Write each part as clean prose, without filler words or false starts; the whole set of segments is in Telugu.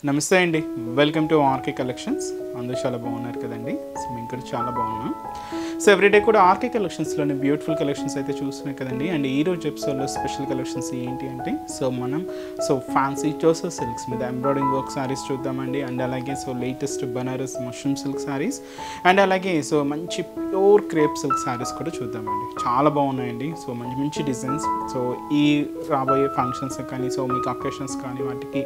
నమస్తే అండి, వెల్కమ్ టు ఆర్కే కలెక్షన్స్. అందరూ చాలా బాగున్నారు కదండి. సో మేము కూడా చాలా బాగున్నాం. సో ఎవ్రీడే కూడా ఆర్కే కలెక్షన్స్లోని బ్యూటిఫుల్ కలెక్షన్స్ అయితే చూస్తున్నాం కదండి. అండ్ ఈరోజు ఎపిసోడ్లో స్పెషల్ కలెక్షన్స్ ఏంటి అంటే మనం ఫ్యాన్సీ టోసర్ సిల్క్స్ మీద ఎంబ్రాయిడింగ్ వర్క్ శారీస్ చూద్దామండి. అండ్ అలాగే latest Banaras mushroom silk saris and అలాగే మంచి ప్యూర్ క్రేప్ సిల్క్ శారీస్ కూడా చూద్దామండి. చాలా బాగున్నాయండి. మంచి మంచి డిజైన్స్. ఈ రాబోయే ఫంక్షన్స్ కానీ మీకు అకేషన్స్ కానీ వాటికి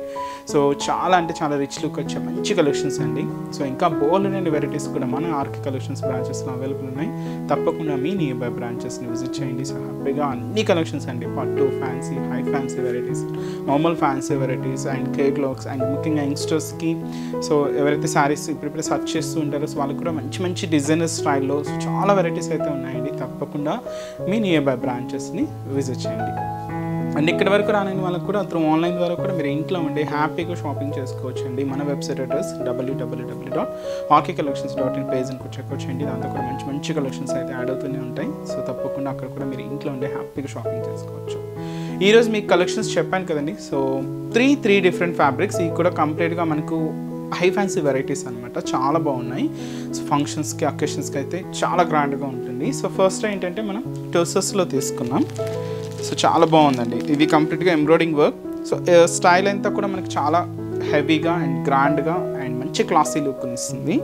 చాలా అంటే చాలా రిచ్ లుక్ వచ్చే మంచి కలెక్షన్స్ అండి. ఇంకా బోల్డ్ అండ్ వెరైటీస్ కూడా మన ఆర్కే కలెక్షన్స్ బ్రాంచెస్లో అవైలబుల్ ఉన్నాయి. తప్పకుండా మీ నియర్ బై బ్రాంచెస్ని విజిట్ చేయండి. హ్యాపీగా అన్ని కలెక్షన్స్ అండి, పట్టు, fancy, high fancy varieties, normal fancy varieties and catalogues and ముఖ్యంగా యంగ్స్టర్స్కి ఎవరైతే శారీస్ ఇప్పుడు సర్చ్ చేస్తూ ఉంటారో వాళ్ళకి కూడా మంచి మంచి డిజైనర్ స్టైల్లో చాలా వెరైటీస్ అయితే ఉన్నాయండి. తప్పకుండా మీ నియర్ బై బ్రాంచెస్ని విజిట్ చేయండి. అండ్ ఇక్కడి వరకు రాని వాళ్ళకి కూడా త్రూ ఆన్లైన్ ద్వారా కూడా మీరు ఇంట్లో ఉండి హ్యాపీగా షాపింగ్ చేసుకోవచ్చు అండి. మన వెబ్సైట్ అడ్రస్ www.rkcollections.in పేజ్ని చెక్అవుట్ చేయండి. దాంతో కూడా మంచి మంచి కలెక్షన్స్ అయితే యాడ్ అవుతూనే ఉంటాయి. తప్పకుండా అక్కడ కూడా మీరు ఇంట్లో ఉండి హ్యాపీగా షాపింగ్ చేసుకోవచ్చు. ఈరోజు మీకు కలెక్షన్స్ చెప్పాను కదండి. త్రీ డిఫరెంట్ ఫ్యాబ్రిక్స్ ఇవి కూడా కంప్లీట్గా మనకు హై ఫ్యాన్సీ వెరైటీస్ అనమాట. చాలా బాగున్నాయి. ఫంక్షన్స్కి అకేషన్స్కి అయితే చాలా గ్రాండ్గా ఉంటుంది. ఫస్ట్ ఏంటంటే మనం టోసర్స్లో తీసుకున్నాం. చాలా బాగుందండి. ఇది కంప్లీట్గా ఎంబ్రాయిడింగ్ వర్క్. స్టైల్ అంతా కూడా మనకి చాలా హెవీగా అండ్ గ్రాండ్గా అండ్ మంచి క్లాసీ లుక్ ఇస్తుంది.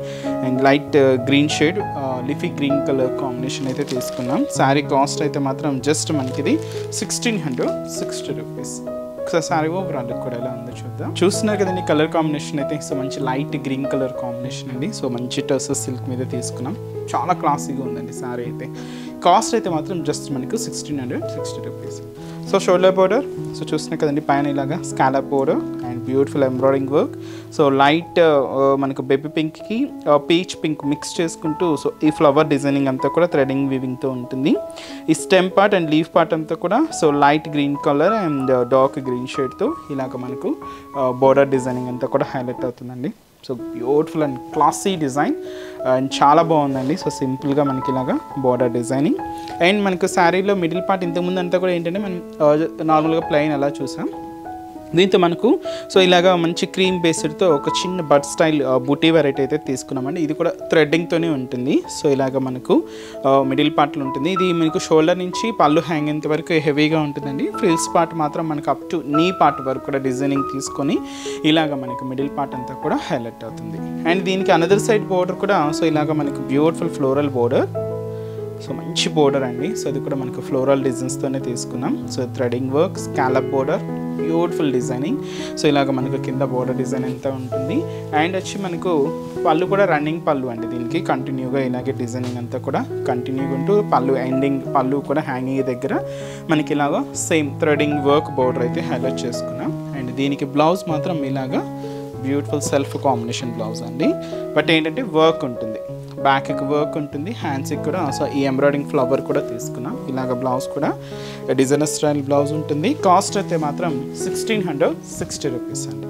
And light green shade లిఫీ green colour combination అయితే తీసుకున్నాం. శారీ కాస్ట్ అయితే మాత్రం జస్ట్ మనకి ఇది 1660 రూపీస్. ఒకసారి శారీ ఓవరాల్ లుక్ కూడా ఎలా ఉందో చూద్దాం. చూస్తున్నారు కదండి కలర్ కాంబినేషన్ అయితే మంచి లైట్ గ్రీన్ కలర్ కాంబినేషన్ అండి. మంచి టర్సర్ సిల్క్ మీద తీసుకున్నాం. చాలా క్లాసీగా ఉందండి శారీ అయితే. కాస్ట్ అయితే మాత్రం జస్ట్ మనకు 1660 రూపీస్. షోల్డర్ బోర్డర్ చూస్తున్నాయి కదండి, పైన ఇలాగా scallop border and beautiful embroidering work. Light మనకు బేబీ పింక్కి పీచ్ పింక్ మిక్స్ చేసుకుంటూ ఈ ఫ్లవర్ డిజైనింగ్ అంతా కూడా థ్రెడింగ్ వీవింగ్తో ఉంటుంది. ఈ stem part and leaf part అంతా కూడా light green colour and dark green షేడ్తో ఇలాగ మనకు బోర్డర్ డిజైనింగ్ అంతా కూడా హైలైట్ అవుతుందండి. Beautiful and classy design and చాలా బాగుందండి. సింపుల్గా మనకి ఇలాగా బార్డర్ డిజైనింగ్ అండ్ మనకు శారీలో మిడిల్ పార్ట్ ఇంతకుముందు అంతా కూడా ఏంటంటే మనం నార్మల్గా ప్లెయిన్ అలా చూసాం. దీంతో మనకు ఇలాగా మంచి క్రీమ్ బేస్డ్తో ఒక చిన్న బడ్ స్టైల్ బూటీ వెరైటీ అయితే తీసుకున్నామండి. ఇది కూడా థ్రెడ్డింగ్తోనే ఉంటుంది. ఇలాగ మనకు మిడిల్ పార్ట్లో ఉంటుంది. ఇది మనకు షోల్డర్ నుంచి పళ్ళు హ్యాంగింగ్ వరకు హెవీగా ఉంటుందండి. ఫ్రిల్స్ పార్ట్ మాత్రం మనకు అప్ టు నీ పార్ట్ వరకు కూడా డిజైనింగ్ తీసుకొని ఇలాగ మనకు మిడిల్ పార్ట్ అంతా కూడా హైలైట్ అవుతుంది. అండ్ దీనికి అనదర్ సైడ్ బోర్డర్ కూడా ఇలాగ మనకు బ్యూటిఫుల్ ఫ్లోరల్ బోర్డర్. మంచి బోర్డర్ అండి. అది కూడా మనకు ఫ్లోరల్ డిజైన్స్తోనే తీసుకున్నాం. Threading work, scallop border, beautiful designing. ఇలాగ మనకు కింద బోర్డర్ డిజైన్ ఎంత ఉంటుంది. అండ్ వచ్చి మనకు పళ్ళు కూడా రన్నింగ్ పళ్ళు అండి. దీనికి కంటిన్యూగా ఇలాగే డిజైనింగ్ అంతా కూడా కంటిన్యూగా ఉంటూ పళ్ళు ఎండింగ్ పళ్ళు కూడా హ్యాంగింగ్ దగ్గర మనకి ఇలాగ సేమ్ థ్రెడింగ్ వర్క్ బోర్డర్ అయితే హైలైట్ చేసుకున్నాం. అండ్ దీనికి బ్లౌజ్ మాత్రం ఇలాగా బ్యూటిఫుల్ సెల్ఫ్ కాంబినేషన్ బ్లౌజ్ అండి. బట్ ఏంటంటే వర్క్ ఉంటుంది, బ్యాక్కి వర్క్ ఉంటుంది, హ్యాండ్స్కి కూడా ఈ ఎంబ్రాయిడింగ్ ఫ్లవర్ కూడా తీసుకున్నాం. ఇలాగ బ్లౌజ్ కూడా డిజైనర్ స్టైల్ బ్లౌజ్ ఉంటుంది. కాస్ట్ అయితే మాత్రం 1660 రూపీస్ అండి.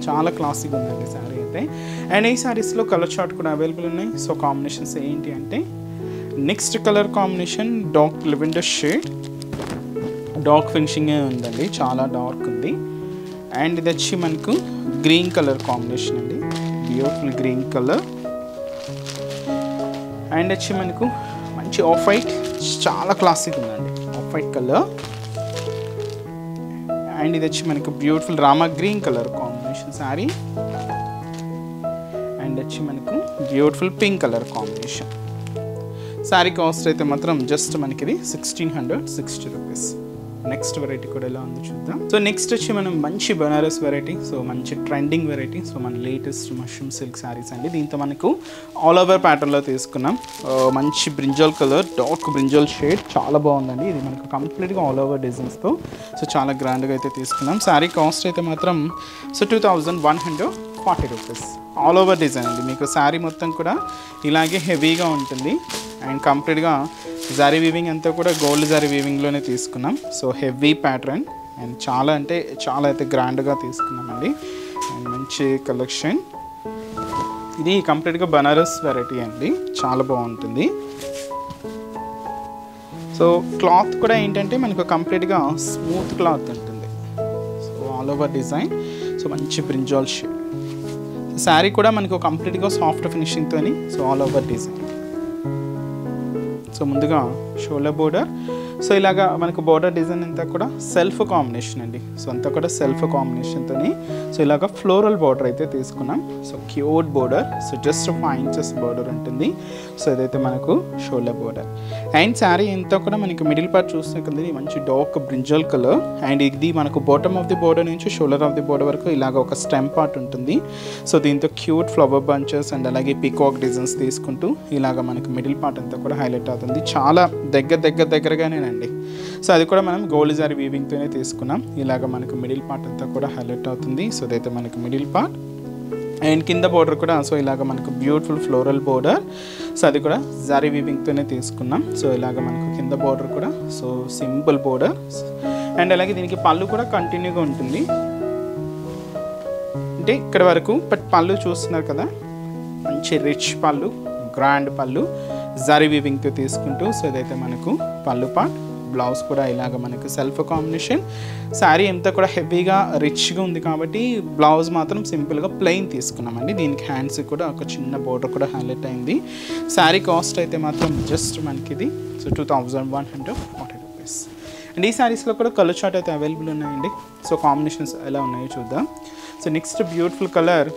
చాలా క్లాసిక్ ఉందండి శారీ అయితే. అండ్ ఈ శారీస్లో కలర్ చార్ట్ కూడా అవైలబుల్ ఉన్నాయి. కాంబినేషన్స్ ఏంటి అంటే next colour combination dark lavender shade, dark finishing ఉందండి, చాలా డార్క్ ఉంది. అండ్ ఇది వచ్చి మనకు గ్రీన్ కలర్ కాంబినేషన్ అండి, బ్యూటిఫుల్ గ్రీన్ కలర్. అండ్ వచ్చి మనకు మంచి ఆఫ్ వైట్, చాలా క్లాసిక్ ఉందండి, ఆఫ్ వైట్ కలర్. అండ్ ఇది వచ్చి మనకు beautiful Rama green colour combination sari. And వచ్చి మనకు beautiful pink colour combination. Sari cost అయితే మాత్రం జస్ట్ మనకి ఇది 1660 రూపీస్. నెక్స్ట్ వెరైటీ కూడా ఎలా ఉందో చూద్దాం. నెక్స్ట్ వచ్చి మనం మంచి బనారస్ వెరైటీ, మంచి ట్రెండింగ్ వెరైటీ, మన లేటెస్ట్ మష్రూమ్ సిల్క్ శారీస్ అండి. దీంతో మనకు ఆల్ ఓవర్ ప్యాటర్న్లో తీసుకున్నాం. మంచి brinjal colour, dark brinjal shade, చాలా బాగుందండి. ఇది మనకు కంప్లీట్గా ఆల్ ఓవర్ డిజైన్స్తో చాలా గ్రాండ్గా అయితే తీసుకున్నాం. శారీ కాస్ట్ అయితే మాత్రం 2140 రూపీస్. ఆల్ ఓవర్ డిజైన్ అండి. మీకు శారీ మొత్తం కూడా ఇలాగే హెవీగా ఉంటుంది. అండ్ కంప్లీట్గా జరీ వీవింగ్ అంతా కూడా గోల్డ్ జరీ వీవింగ్లోనే తీసుకున్నాం. హెవీ ప్యాటర్న్ అండ్ చాలా అంటే చాలా అయితే గ్రాండ్గా తీసుకున్నామండి. అండ్ మంచి కలెక్షన్. ఇది కంప్లీట్గా బనారస్ వెరైటీ అండి, చాలా బాగుంటుంది. క్లాత్ కూడా ఏంటంటే మనకు కంప్లీట్గా స్మూత్ క్లాత్ ఉంటుంది. All over design. మంచి బ్రింజాల్ షేడ్, శారీ కూడా మనకు కంప్లీట్గా సాఫ్ట్ ఫినిషింగ్తోని so all over design. So ముందుగా షోల్డర్ బోర్డర్. సో ఇలాగా మనకు బోర్డర్ డిజైన్ అంతా కూడా సెల్ఫ్ కాంబినేషన్ అండి. సో అంతా కూడా సెల్ఫ్ కాంబినేషన్తో సో ఇలాగ ఫ్లోరల్ బోర్డర్ అయితే తీసుకున్నాం. So cute border. So just 5 inches border ఉంటుంది. సో ఇదైతే మనకు షోల్డర్ బోర్డర్. అండ్ శారీ అంతా కూడా మనకి మిడిల్ పార్ట్ చూసినట్టు మంచి డార్క్ బ్రింజల్ కలర్. అండ్ ఇది మనకు బాటమ్ ఆఫ్ ది బోర్డర్ నుంచి షోల్డర్ ఆఫ్ ది బోర్డర్ వరకు ఇలాగ ఒక స్టెమ్ పార్ట్ ఉంటుంది. సో దీంతో క్యూట్ ఫ్లవర్ బంచెస్ అండ్ అలాగే పీకాక్ డిజైన్స్ తీసుకుంటూ ఇలాగ మనకు మిడిల్ పార్ట్ అంతా కూడా హైలైట్ అవుతుంది. చాలా దగ్గరగానేనండి. సో అది కూడా మనం గోల్డ్ జారీ వీవింగ్తోనే తీసుకున్నాం. ఇలాగ మనకు మిడిల్ పార్ట్ అంతా కూడా హైలైట్ అవుతుంది. సో అదైతే మనకు మిడిల్ పార్ట్. అండ్ కింద బోర్డర్ కూడా సో ఇలాగ మనకు బ్యూటిఫుల్ ఫ్లోరల్ బోర్డర్. సో అది కూడా జారీ వీవింగ్తోనే తీసుకున్నాం. సో ఇలాగ మనకు కింద బోర్డర్ కూడా సో సింపుల్ బోర్డర్. అండ్ అలాగే దీనికి పళ్ళు కూడా కంటిన్యూగా ఉంటుంది. అంటే ఇక్కడ వరకు బట్ పళ్ళు చూస్తున్నారు కదా, మంచి రిచ్ పళ్ళు, గ్రాండ్ పళ్ళు జారీ వీవింగ్తో తీసుకుంటూ సో ఇదైతే మనకు పళ్ళు పార్ట్. బ్లౌజ్ కూడా ఇలాగ మనకు సెల్ఫ్ కాంబినేషన్. శారీ అంతా కూడా హెవీగా రిచ్గా ఉంది కాబట్టి బ్లౌజ్ మాత్రం సింపుల్గా ప్లెయిన్ తీసుకున్నామండి. దీనికి హ్యాండ్స్ కూడా ఒక చిన్న బోర్డర్ కూడా హైలైట్ అయింది. శారీ కాస్ట్ అయితే మాత్రం జస్ట్ మనకి ఇది సో 2140 రూపీస్. అండ్ ఈ శారీస్లో కూడా కలర్ చార్ట్ అయితే అవైలబుల్ ఉన్నాయండి. సో కాంబినేషన్స్ ఎలా ఉన్నాయో చూద్దాం. So next beautiful colour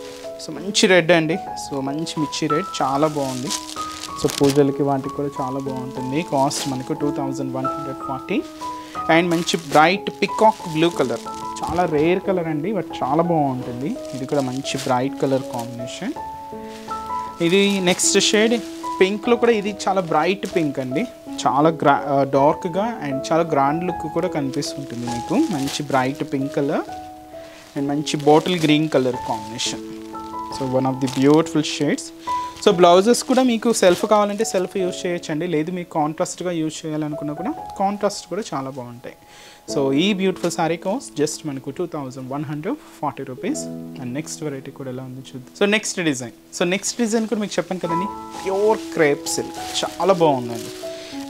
so మంచి రెడ్ అండి. సో మంచి మిర్చి రెడ్ చాలా బాగుంది. సో పూజలకి వాటికి కూడా చాలా బాగుంటుంది. కాస్ట్ మనకు 2140. అండ్ మంచి బ్రైట్ పికాక్ బ్లూ కలర్, చాలా రేర్ కలర్ అండి బట్ చాలా బాగుంటుంది. ఇది కూడా మంచి బ్రైట్ కలర్ కాంబినేషన్. ఇది నెక్స్ట్ షేడ్ పింక్లో కూడా ఇది చాలా బ్రైట్ పింక్ అండి. చాలా డార్క్గా అండ్ చాలా గ్రాండ్ లుక్ కూడా కనిపిస్తుంటుంది మీకు. మంచి బ్రైట్ పింక్ కలర్ అండ్ మంచి bottle green colour combination. So one of the beautiful shades. So blouses కూడా మీకు సెల్ఫ్ కావాలంటే సెల్ఫ్ యూజ్ చేయొచ్చండి. లేదు మీకు కాంట్రాస్ట్గా యూజ్ చేయాలనుకున్నా కూడా కాంట్రాస్ట్ కూడా చాలా బాగుంటాయి. సో ఈ బ్యూటిఫుల్ శారీ కాస్ట్ జస్ట్ మనకు 2140 రూపీస్. అండ్ నెక్స్ట్ వెరైటీ కూడా ఎలా ఉంది చూద్దాం. సో నెక్స్ట్ డిజైన్ కూడా మీకు చెప్పాను కదండి, ప్యూర్ క్రేప్ సిల్క్ చాలా బాగుందండి.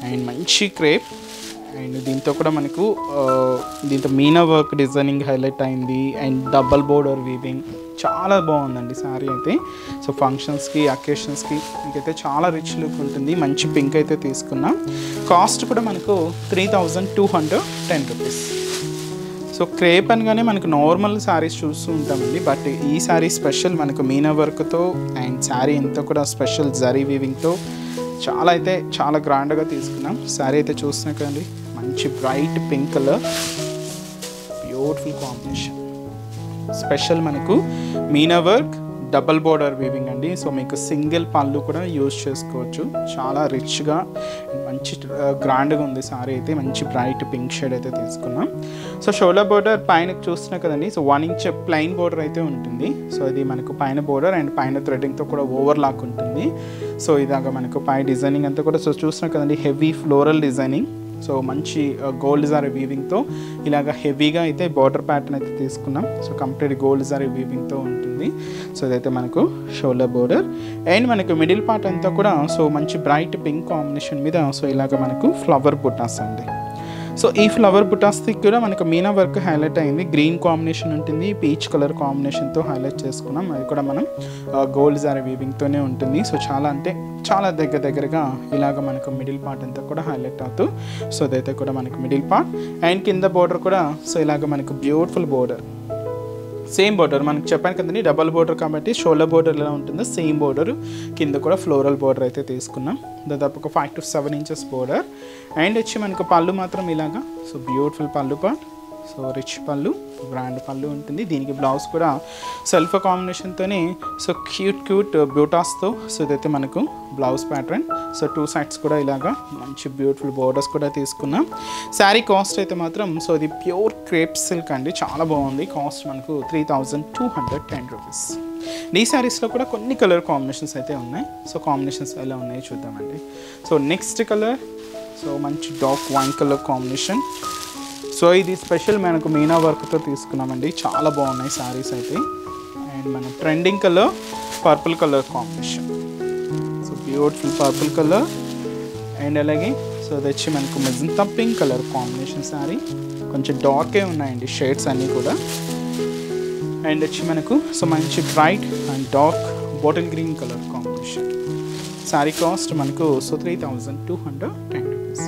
అండ్ మంచి క్రేప్. అండ్ దీంతో కూడా మనకు దీంతో మీనా వర్క్ డిజైనింగ్ హైలైట్ అయింది. అండ్ డబల్ బోర్డర్ వీవింగ్ చాలా బాగుందండి శారీ అయితే. సో ఫంక్షన్స్కి అకేషన్స్కి మీకైతే చాలా రిచ్ లుక్ ఉంటుంది. మంచి పింక్ అయితే తీసుకున్నాం. కాస్ట్ కూడా మనకు 3210 రూపీస్. సో క్రేప్ అనగానే మనకు నార్మల్ శారీస్ చూస్తూ ఉంటామండి బట్ ఈ శారీ స్పెషల్ మనకు మీనా వర్క్తో అండ్ శారీ అంతా కూడా స్పెషల్ జరీ వీవింగ్తో చాలా అయితే చాలా గ్రాండ్గా తీసుకున్నాం. శారీ అయితే చూస్తున్నాం కదండి, మంచి bright pink colour, beautiful combination. Special మనకు meena work double border weaving అండి. సో మీకు సింగిల్ పళ్ళు కూడా యూజ్ చేసుకోవచ్చు. చాలా రిచ్గా మంచి గ్రాండ్గా ఉంది సారీ అయితే. మంచి బ్రైట్ పింక్ షేడ్ అయితే తీసుకున్నాం. సో షోల్డర్ బోర్డర్ పైన చూస్తున్నా కదండి. సో 1 inch ప్లెయిన్ బోర్డర్ అయితే ఉంటుంది. సో ఇది మనకు పైన బోర్డర్ అండ్ పైన థ్రెడ్డింగ్తో కూడా ఓవర్లాక్ ఉంటుంది. సో ఇలాగా మనకు పై డిజైనింగ్ అంతా కూడా సో చూస్తున్నా కదండి, హెవీ ఫ్లోరల్ డిజైనింగ్. సో మంచి గోల్డ్ జారీ వీవింగ్తో ఇలాగ హెవీగా అయితే బార్డర్ ప్యాటర్న్ అయితే తీసుకున్నాం. సో కంప్లీట్ గోల్డ్ జారీ వీవింగ్తో ఉంటుంది. సో ఇదైతే మనకు షోల్డర్ బోర్డర్. అండ్ మనకు మిడిల్ పార్ట్ అంతా కూడా సో మంచి బ్రైట్ పింక్ కాంబినేషన్ మీద సో ఇలాగ మనకు ఫ్లవర్ బుటాస్ అండి. సో ఈ ఫ్లవర్ బుటాస్కి కూడా మనకు మీనా వర్క్ హైలైట్ అయింది. గ్రీన్ కాంబినేషన్ ఉంటుంది, పీచ్ కలర్ కాంబినేషన్తో హైలైట్ చేసుకున్నాం. అది కూడా మనం గోల్డ్ జారీ వీవింగ్తోనే ఉంటుంది. సో చాలా అంటే చాలా దగ్గరగా ఇలాగ మనకు మిడిల్ పార్ట్ అంతా కూడా హైలైట్ అవుతూ సో అదైతే కూడా మనకు మిడిల్ పార్ట్. అండ్ కింద బోర్డర్ కూడా సో ఇలాగ మనకు బ్యూటిఫుల్ బోర్డర్, సేమ్ బోర్డర్ మనకు చెప్పాను కదండి డబల్ బోర్డర్ కాబట్టి షోల్డర్ బోర్డర్ ఎలా ఉంటుందో సేమ్ బోర్డర్ కింద కూడా ఫ్లోరల్ బోర్డర్ అయితే తీసుకున్నాం. దాదాపు ఒక 5 to 7 inches బోర్డర్. అండ్ వచ్చి మనకు పళ్ళు మాత్రం ఇలాగా సో బ్యూటిఫుల్ పళ్ళు పార్ట్. సో రిచ్ పళ్ళు, బ్రాండ్ పళ్ళు ఉంటుంది. దీనికి బ్లౌజ్ కూడా సెల్ఫ్ కాంబినేషన్తోనే సో క్యూట్ బ్యూటాస్తో సో ఇదైతే మనకు బ్లౌజ్ ప్యాటర్న్. సో 2 sides కూడా ఇలాగా మంచి బ్యూటిఫుల్ బోర్డర్స్ కూడా తీసుకున్నాం. శారీ కాస్ట్ అయితే మాత్రం సో ఇది ప్యూర్ క్రేప్ సిల్క్ అండి, చాలా బాగుంది. కాస్ట్ మనకు 3210 రూపీస్. ఈ శారీస్లో కూడా కొన్ని కలర్ కాంబినేషన్స్ అయితే ఉన్నాయి. సో కాంబినేషన్స్ ఎలా ఉన్నాయో చూద్దామండి. సో నెక్స్ట్ కలర్ సో మంచి dark wine colour combination. So ఇది స్పెషల్ మనకు మీనా వర్క్తో తీసుకున్నామండి, చాలా బాగున్నాయి శారీస్ అయితే. అండ్ మన trending colour purple colour combination. So beautiful purple colour. And అలాగే సో అది వచ్చి మనకు magenta pink colour combination sari. కొంచెం డార్కే ఉన్నాయండి షేడ్స్ అన్నీ కూడా. అండ్ వచ్చి మనకు సో మంచి bright and dark bottle green colour combination. Sari cost మనకు సో 3210 రూపీస్.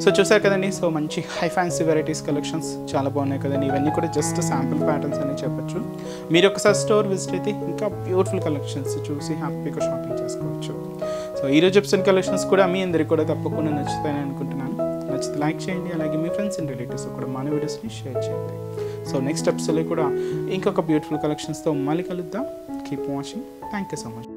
సో చూసారు కదండి, సో మంచి హై ఫ్యాన్సీ వెరైటీస్ కలెక్షన్స్ చాలా బాగున్నాయి కదండి. ఇవన్నీ కూడా జస్ట్ శాంపుల్ ప్యాటర్న్స్ అని చెప్పచ్చు. మీరు ఒకసారి స్టోర్ విజిట్ అయితే ఇంకా బ్యూటిఫుల్ కలెక్షన్స్ చూసి హ్యాపీగా షాపింగ్ చేసుకోవచ్చు. సో ఈరోజు ఎపిసోడ్ కలెక్షన్స్ కూడా మీ అందరికీ కూడా తప్పకుండా నచ్చుతాయని అనుకుంటున్నాను. నచ్చితే లైక్ చేయండి, అలాగే మీ ఫ్రెండ్స్ అండ్ రిలేటివ్స్ కూడా మన వీడియోస్ని షేర్ చేయండి. సో నెక్స్ట్ ఎపిసోడ్లో కూడా ఇంకొక బ్యూటిఫుల్ కలెక్షన్స్తో మళ్ళీ కలుద్దాం. Keep watching. Thank you so much.